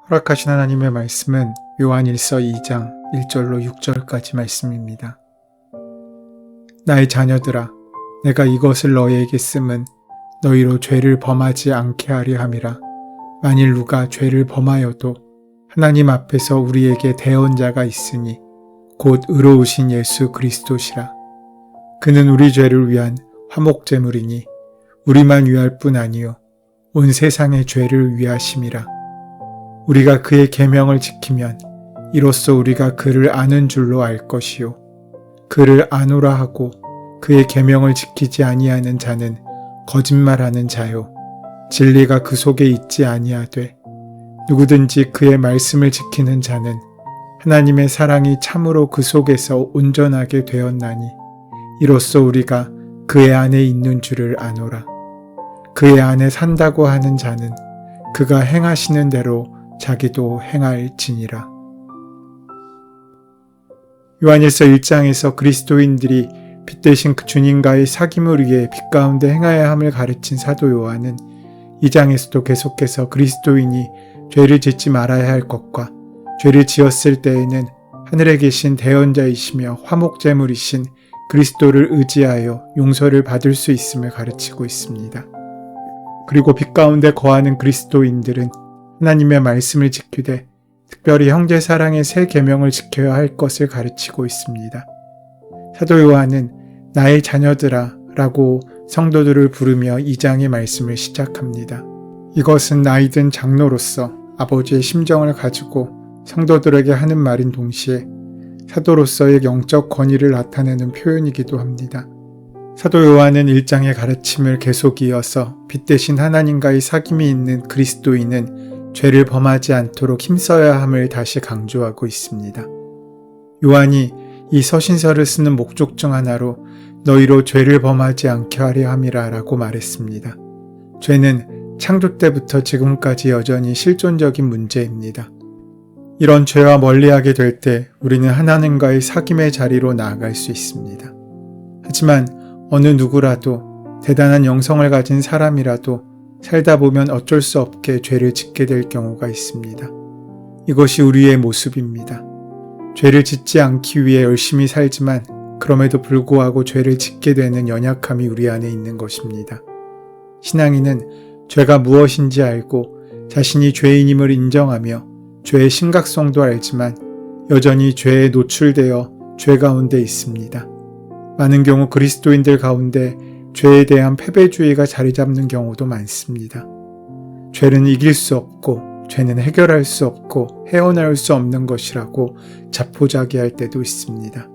허락하신 하나님의 말씀은 요한일서 2장 1절로 6절까지 말씀입니다. 나의 자녀들아, 내가 이것을 너희에게 쓰면 너희로 죄를 범하지 않게 하려 함이라. 만일 누가 죄를 범하여도 하나님 앞에서 우리에게 대언자가 있으니 곧 의로우신 예수 그리스도시라. 그는 우리 죄를 위한 화목제물이니 우리만 위할 뿐 아니요 온 세상의 죄를 위하심이라. 우리가 그의 계명을 지키면 이로써 우리가 그를 아는 줄로 알 것이요 그를 아노라 하고 그의 계명을 지키지 아니하는 자는 거짓말하는 자요 진리가 그 속에 있지 아니하되 누구든지 그의 말씀을 지키는 자는 하나님의 사랑이 참으로 그 속에서 온전하게 되었나니 이로써 우리가 그의 안에 있는 줄을 아노라. 그의 안에 산다고 하는 자는 그가 행하시는 대로 자기도 행할지니라. 요한일서 1장에서 그리스도인들이 빛 대신 그 주님과의 사귐을 위해 빛 가운데 행하여야 함을 가르친 사도 요한은 2장에서도 계속해서 그리스도인이 죄를 짓지 말아야 할 것과 죄를 지었을 때에는 하늘에 계신 대언자이시며 화목제물이신 그리스도를 의지하여 용서를 받을 수 있음을 가르치고 있습니다. 그리고 빛 가운데 거하는 그리스도인들은 하나님의 말씀을 지키되 특별히 형제 사랑의 세 계명을 지켜야 할 것을 가르치고 있습니다. 사도 요한은 나의 자녀들아 라고 성도들을 부르며 2장의 말씀을 시작합니다. 이것은 나이든 장로로서 아버지의 심정을 가지고 성도들에게 하는 말인 동시에 사도로서의 영적 권위를 나타내는 표현이기도 합니다. 사도 요한은 1장의 가르침을 계속 이어서 빛 대신 하나님과의 사귐이 있는 그리스도인은 죄를 범하지 않도록 힘써야 함을 다시 강조하고 있습니다. 요한이 이 서신서를 쓰는 목적 중 하나로 너희로 죄를 범하지 않게 하려 함이라 라고 말했습니다. 죄는 창조 때부터 지금까지 여전히 실존적인 문제입니다. 이런 죄와 멀리하게 될 때 우리는 하나님과의 사귐의 자리로 나아갈 수 있습니다. 하지만 어느 누구라도 대단한 영성을 가진 사람이라도 살다 보면 어쩔 수 없게 죄를 짓게 될 경우가 있습니다. 이것이 우리의 모습입니다. 죄를 짓지 않기 위해 열심히 살지만 그럼에도 불구하고 죄를 짓게 되는 연약함이 우리 안에 있는 것입니다. 신앙인은 죄가 무엇인지 알고 자신이 죄인임을 인정하며 죄의 심각성도 알지만 여전히 죄에 노출되어 죄 가운데 있습니다. 많은 경우 그리스도인들 가운데 죄에 대한 패배주의가 자리 잡는 경우도 많습니다. 죄는 이길 수 없고 죄는 해결할 수 없고 헤어나올 수 없는 것이라고 자포자기할 때도 있습니다.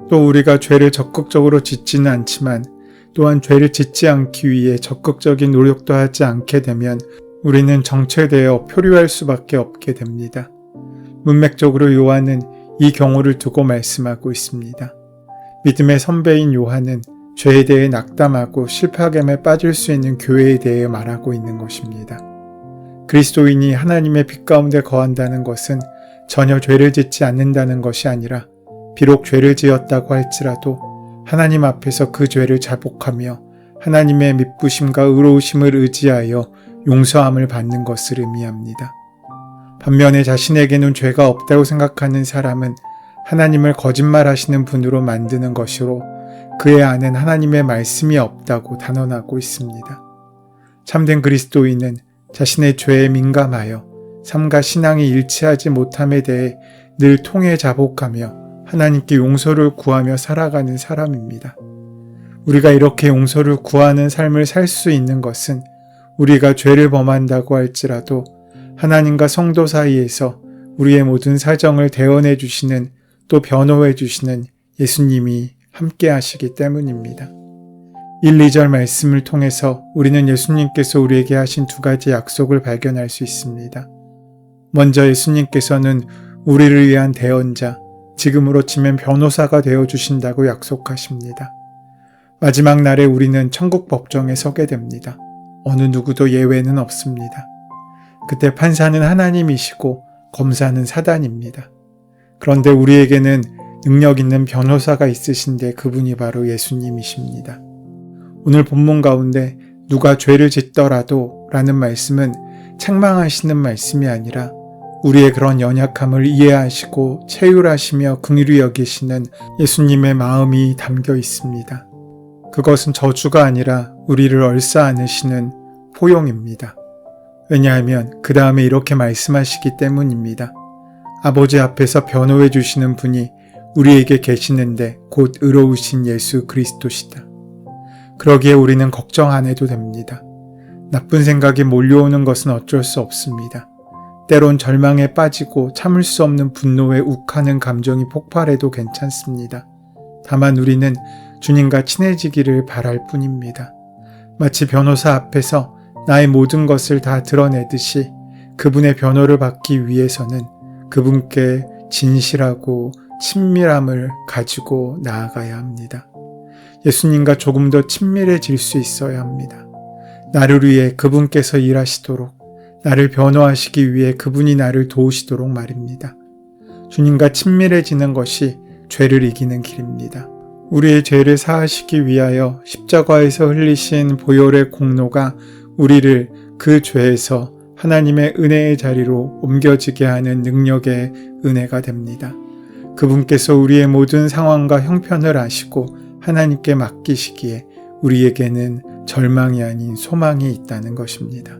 또 우리가 죄를 적극적으로 짓지는 않지만 또한 죄를 짓지 않기 위해 적극적인 노력도 하지 않게 되면 우리는 정체되어 표류할 수밖에 없게 됩니다. 문맥적으로 요한은 이 경우를 두고 말씀하고 있습니다. 믿음의 선배인 요한은 죄에 대해 낙담하고 실파감에 빠질 수 있는 교회에 대해 말하고 있는 것입니다. 그리스도인이 하나님의 빛 가운데 거한다는 것은 전혀 죄를 짓지 않는다는 것이 아니라 비록 죄를 지었다고 할지라도 하나님 앞에서 그 죄를 자복하며 하나님의 미쁘심과 의로우심을 의지하여 용서함을 받는 것을 의미합니다. 반면에 자신에게는 죄가 없다고 생각하는 사람은 하나님을 거짓말하시는 분으로 만드는 것으로 그의 안엔 하나님의 말씀이 없다고 단언하고 있습니다. 참된 그리스도인은 자신의 죄에 민감하여 삶과 신앙이 일치하지 못함에 대해 늘 통해 자복하며 하나님께 용서를 구하며 살아가는 사람입니다. 우리가 이렇게 용서를 구하는 삶을 살 수 있는 것은 우리가 죄를 범한다고 할지라도 하나님과 성도 사이에서 우리의 모든 사정을 대언해 주시는 또 변호해 주시는 예수님이 함께 하시기 때문입니다. 1, 2절 말씀을 통해서 우리는 예수님께서 우리에게 하신 두 가지 약속을 발견할 수 있습니다. 먼저 예수님께서는 우리를 위한 대언자, 지금으로 치면 변호사가 되어주신다고 약속하십니다. 마지막 날에 우리는 천국 법정에 서게 됩니다. 어느 누구도 예외는 없습니다. 그때 판사는 하나님이시고 검사는 사단입니다. 그런데 우리에게는 능력 있는 변호사가 있으신데 그분이 바로 예수님이십니다. 오늘 본문 가운데 누가 죄를 짓더라도 라는 말씀은 책망하시는 말씀이 아니라 우리의 그런 연약함을 이해하시고 체휼하시며 긍휼히 여기시는 예수님의 마음이 담겨 있습니다. 그것은 저주가 아니라 우리를 얼싸안으시는 포용입니다. 왜냐하면 그 다음에 이렇게 말씀하시기 때문입니다. 아버지 앞에서 변호해 주시는 분이 우리에게 계시는데 곧 의로우신 예수 그리스도시다. 그러기에 우리는 걱정 안 해도 됩니다. 나쁜 생각이 몰려오는 것은 어쩔 수 없습니다. 때론 절망에 빠지고 참을 수 없는 분노에 욱하는 감정이 폭발해도 괜찮습니다. 다만 우리는 주님과 친해지기를 바랄 뿐입니다. 마치 변호사 앞에서 나의 모든 것을 다 드러내듯이 그분의 변호를 받기 위해서는 그분께 진실하고 친밀함을 가지고 나아가야 합니다. 예수님과 조금 더 친밀해질 수 있어야 합니다. 나를 위해 그분께서 일하시도록, 나를 변호하시기 위해 그분이 나를 도우시도록 말입니다. 주님과 친밀해지는 것이 죄를 이기는 길입니다. 우리의 죄를 사하시기 위하여 십자가에서 흘리신 보혈의 공로가 우리를 그 죄에서 하나님의 은혜의 자리로 옮겨지게 하는 능력의 은혜가 됩니다. 그분께서 우리의 모든 상황과 형편을 아시고 하나님께 맡기시기에 우리에게는 절망이 아닌 소망이 있다는 것입니다.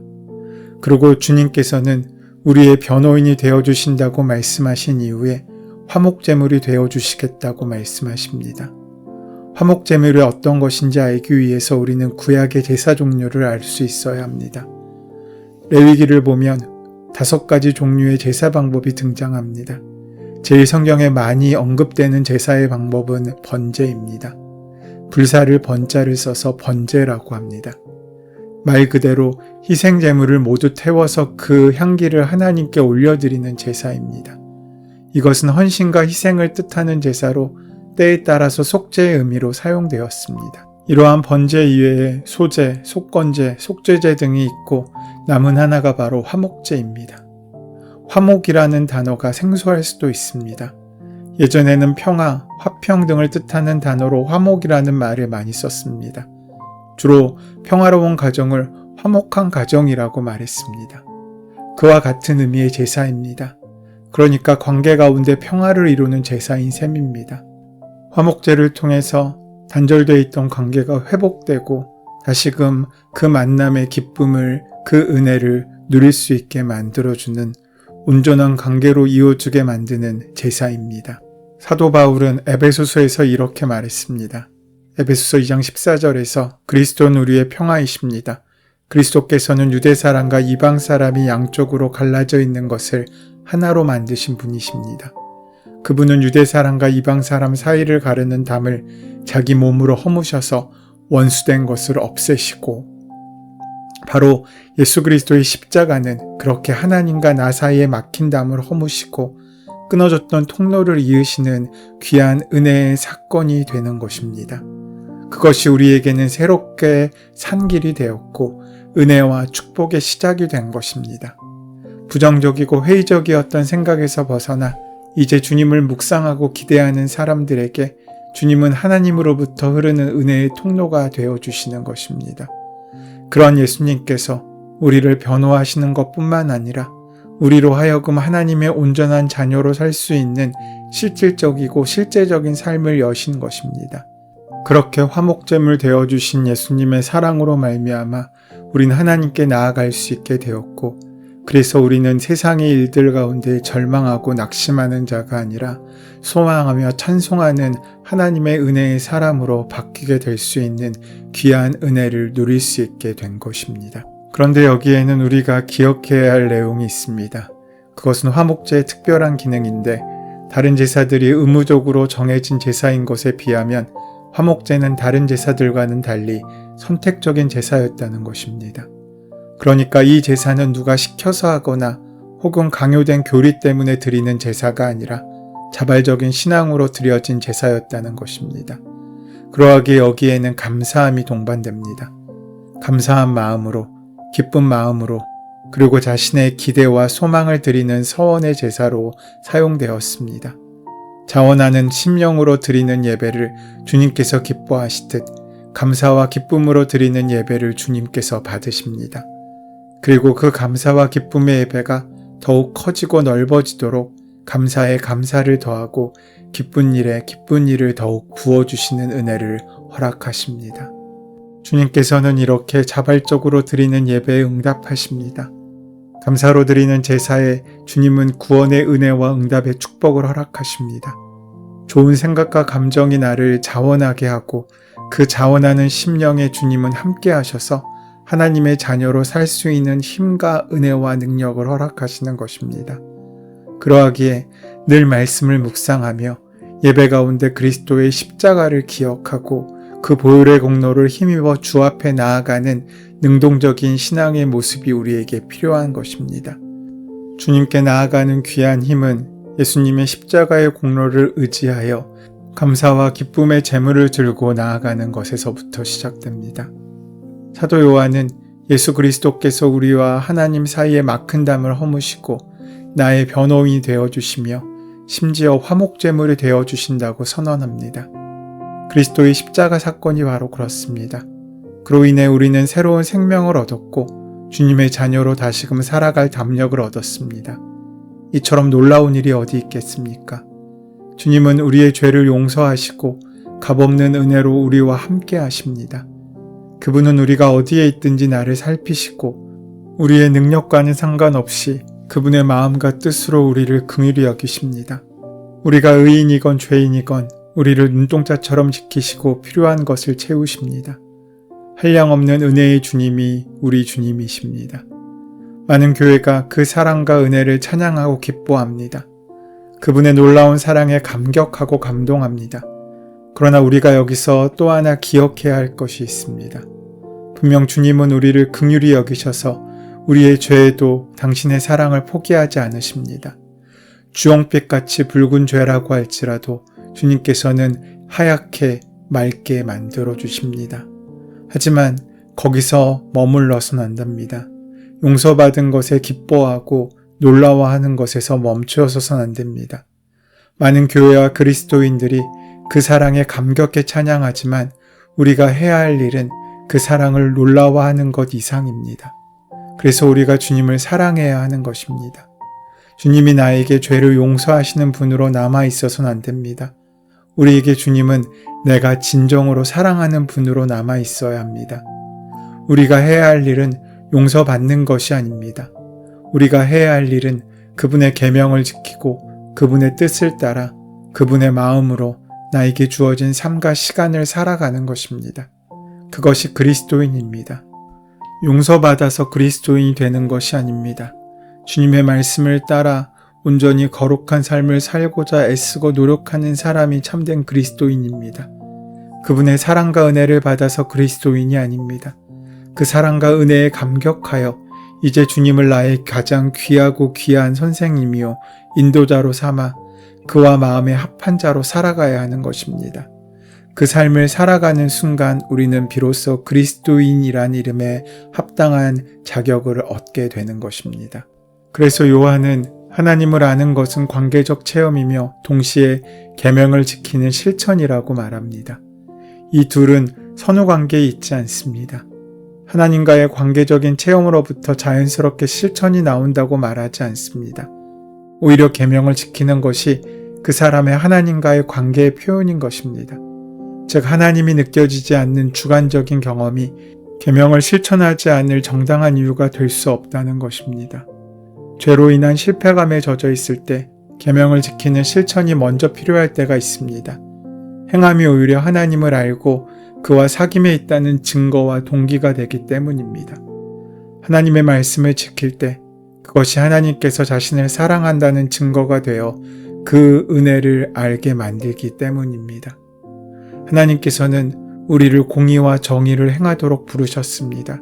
그리고 주님께서는 우리의 변호인이 되어주신다고 말씀하신 이후에 화목제물이 되어주시겠다고 말씀하십니다. 화목제물이 어떤 것인지 알기 위해서 우리는 구약의 제사 종류를 알 수 있어야 합니다. 레위기를 보면 5가지 종류의 제사 방법이 등장합니다. 제일 성경에 많이 언급되는 제사의 방법은 번제입니다. 불사를 번자를 써서 번제라고 합니다. 말 그대로 희생제물을 모두 태워서 그 향기를 하나님께 올려드리는 제사입니다. 이것은 헌신과 희생을 뜻하는 제사로 때에 따라서 속죄의 의미로 사용되었습니다. 이러한 번제 이외에 소제, 속건제, 속죄제 등이 있고 남은 하나가 바로 화목제입니다. 화목이라는 단어가 생소할 수도 있습니다. 예전에는 평화, 화평 등을 뜻하는 단어로 화목이라는 말을 많이 썼습니다. 주로 평화로운 가정을 화목한 가정이라고 말했습니다. 그와 같은 의미의 제사입니다. 그러니까 관계 가운데 평화를 이루는 제사인 셈입니다. 화목제를 통해서 단절되어 있던 관계가 회복되고 다시금 그 만남의 기쁨을, 그 은혜를 누릴 수 있게 만들어주는 온전한 관계로 이어주게 만드는 제사입니다. 사도 바울은 에베소서에서 이렇게 말했습니다. 에베소서 2장 14절에서 그리스도는 우리의 평화이십니다. 그리스도께서는 유대 사람과 이방 사람이 양쪽으로 갈라져 있는 것을 하나로 만드신 분이십니다. 그분은 유대 사람과 이방 사람 사이를 가르는 담을 자기 몸으로 허무셔서 원수된 것을 없애시고 바로 예수 그리스도의 십자가는 그렇게 하나님과 나 사이에 막힌 담을 허무시고 끊어졌던 통로를 이으시는 귀한 은혜의 사건이 되는 것입니다. 그것이 우리에게는 새롭게 산 길이 되었고 은혜와 축복의 시작이 된 것입니다. 부정적이고 회의적이었던 생각에서 벗어나 이제 주님을 묵상하고 기대하는 사람들에게 주님은 하나님으로부터 흐르는 은혜의 통로가 되어주시는 것입니다. 그런 예수님께서 우리를 변호하시는 것뿐만 아니라 우리로 하여금 하나님의 온전한 자녀로 살 수 있는 실질적이고 실제적인 삶을 여신 것입니다. 그렇게 화목제물 되어주신 예수님의 사랑으로 말미암아 우리는 하나님께 나아갈 수 있게 되었고 그래서 우리는 세상의 일들 가운데 절망하고 낙심하는 자가 아니라 소망하며 찬송하는 하나님의 은혜의 사람으로 바뀌게 될 수 있는 귀한 은혜를 누릴 수 있게 된 것입니다. 그런데 여기에는 우리가 기억해야 할 내용이 있습니다. 그것은 화목제의 특별한 기능인데 다른 제사들이 의무적으로 정해진 제사인 것에 비하면 화목제는 다른 제사들과는 달리 선택적인 제사였다는 것입니다. 그러니까 이 제사는 누가 시켜서 하거나 혹은 강요된 교리 때문에 드리는 제사가 아니라 자발적인 신앙으로 드려진 제사였다는 것입니다. 그러하기에 여기에는 감사함이 동반됩니다. 감사한 마음으로, 기쁜 마음으로, 그리고 자신의 기대와 소망을 드리는 서원의 제사로 사용되었습니다. 자원하는 심령으로 드리는 예배를 주님께서 기뻐하시듯 감사와 기쁨으로 드리는 예배를 주님께서 받으십니다. 그리고 그 감사와 기쁨의 예배가 더욱 커지고 넓어지도록 감사에 감사를 더하고 기쁜 일에 기쁜 일을 더욱 부어주시는 은혜를 허락하십니다. 주님께서는 이렇게 자발적으로 드리는 예배에 응답하십니다. 감사로 드리는 제사에 주님은 구원의 은혜와 응답의 축복을 허락하십니다. 좋은 생각과 감정이 나를 자원하게 하고 그 자원하는 심령에 주님은 함께 하셔서 하나님의 자녀로 살 수 있는 힘과 은혜와 능력을 허락하시는 것입니다. 그러하기에 늘 말씀을 묵상하며 예배 가운데 그리스도의 십자가를 기억하고 그 보혈의 공로를 힘입어 주 앞에 나아가는 능동적인 신앙의 모습이 우리에게 필요한 것입니다. 주님께 나아가는 귀한 힘은 예수님의 십자가의 공로를 의지하여 감사와 기쁨의 제물을 들고 나아가는 것에서부터 시작됩니다. 사도 요한은 예수 그리스도께서 우리와 하나님 사이에 막힌 담을 허무시고 나의 변호인이 되어주시며 심지어 화목제물이 되어주신다고 선언합니다. 그리스도의 십자가 사건이 바로 그렇습니다. 그로 인해 우리는 새로운 생명을 얻었고 주님의 자녀로 다시금 살아갈 담력을 얻었습니다. 이처럼 놀라운 일이 어디 있겠습니까? 주님은 우리의 죄를 용서하시고 값없는 은혜로 우리와 함께 하십니다. 그분은 우리가 어디에 있든지 나를 살피시고 우리의 능력과는 상관없이 그분의 마음과 뜻으로 우리를 긍휼히 여기십니다. 우리가 의인이건 죄인이건 우리를 눈동자처럼 지키시고 필요한 것을 채우십니다. 한량없는 은혜의 주님이 우리 주님이십니다. 많은 교회가 그 사랑과 은혜를 찬양하고 기뻐합니다. 그분의 놀라운 사랑에 감격하고 감동합니다. 그러나 우리가 여기서 또 하나 기억해야 할 것이 있습니다. 분명 주님은 우리를 긍휼히 여기셔서 우리의 죄에도 당신의 사랑을 포기하지 않으십니다. 주홍빛같이 붉은 죄라고 할지라도 주님께서는 하얗게 맑게 만들어 주십니다. 하지만 거기서 머물러선 안 됩니다. 용서받은 것에 기뻐하고 놀라워하는 것에서 멈추어서선 안 됩니다. 많은 교회와 그리스도인들이 그 사랑에 감격해 찬양하지만 우리가 해야 할 일은 그 사랑을 놀라워하는 것 이상입니다. 그래서 우리가 주님을 사랑해야 하는 것입니다. 주님이 나에게 죄를 용서하시는 분으로 남아있어서는 안 됩니다. 우리에게 주님은 내가 진정으로 사랑하는 분으로 남아있어야 합니다. 우리가 해야 할 일은 용서받는 것이 아닙니다. 우리가 해야 할 일은 그분의 계명을 지키고 그분의 뜻을 따라 그분의 마음으로 나에게 주어진 삶과 시간을 살아가는 것입니다. 그것이 그리스도인입니다. 용서받아서 그리스도인이 되는 것이 아닙니다. 주님의 말씀을 따라 온전히 거룩한 삶을 살고자 애쓰고 노력하는 사람이 참된 그리스도인입니다. 그분의 사랑과 은혜를 받아서 그리스도인이 아닙니다. 그 사랑과 은혜에 감격하여 이제 주님을 나의 가장 귀하고 귀한 선생님이요 인도자로 삼아 그와 마음의 합한 자로 살아가야 하는 것입니다. 그 삶을 살아가는 순간 우리는 비로소 그리스도인이란 이름에 합당한 자격을 얻게 되는 것입니다. 그래서 요한은 하나님을 아는 것은 관계적 체험이며 동시에 계명을 지키는 실천이라고 말합니다. 이 둘은 선후관계에 있지 않습니다. 하나님과의 관계적인 체험으로부터 자연스럽게 실천이 나온다고 말하지 않습니다. 오히려 계명을 지키는 것이 그 사람의 하나님과의 관계의 표현인 것입니다. 즉 하나님이 느껴지지 않는 주관적인 경험이 계명을 실천하지 않을 정당한 이유가 될 수 없다는 것입니다. 죄로 인한 실패감에 젖어 있을 때 계명을 지키는 실천이 먼저 필요할 때가 있습니다. 행함이 오히려 하나님을 알고 그와 사귐에 있다는 증거와 동기가 되기 때문입니다. 하나님의 말씀을 지킬 때 그것이 하나님께서 자신을 사랑한다는 증거가 되어 그 은혜를 알게 만들기 때문입니다. 하나님께서는 우리를 공의와 정의를 행하도록 부르셨습니다.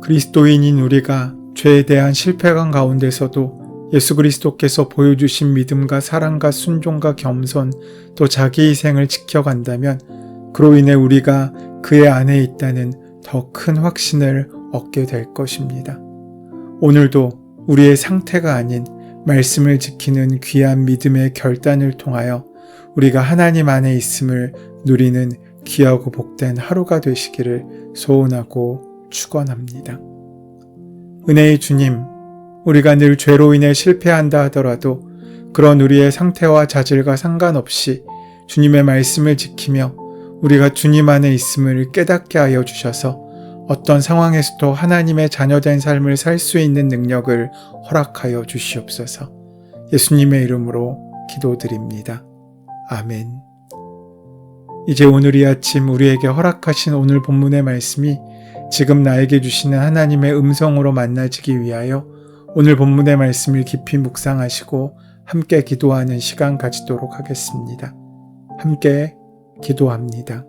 그리스도인인 우리가 죄에 대한 실패감 가운데서도 예수 그리스도께서 보여주신 믿음과 사랑과 순종과 겸손 또 자기희생을 지켜간다면 그로 인해 우리가 그의 안에 있다는 더 큰 확신을 얻게 될 것입니다. 오늘도 우리의 상태가 아닌 말씀을 지키는 귀한 믿음의 결단을 통하여 우리가 하나님 안에 있음을 누리는 귀하고 복된 하루가 되시기를 소원하고 축원합니다. 은혜의 주님, 우리가 늘 죄로 인해 실패한다 하더라도 그런 우리의 상태와 자질과 상관없이 주님의 말씀을 지키며 우리가 주님 안에 있음을 깨닫게 하여 주셔서 어떤 상황에서도 하나님의 자녀된 삶을 살 수 있는 능력을 허락하여 주시옵소서. 예수님의 이름으로 기도드립니다. 아멘. 이제 오늘 이 아침 우리에게 허락하신 오늘 본문의 말씀이 지금 나에게 주시는 하나님의 음성으로 만나지기 위하여 오늘 본문의 말씀을 깊이 묵상하시고 함께 기도하는 시간 가지도록 하겠습니다. 함께 기도합니다.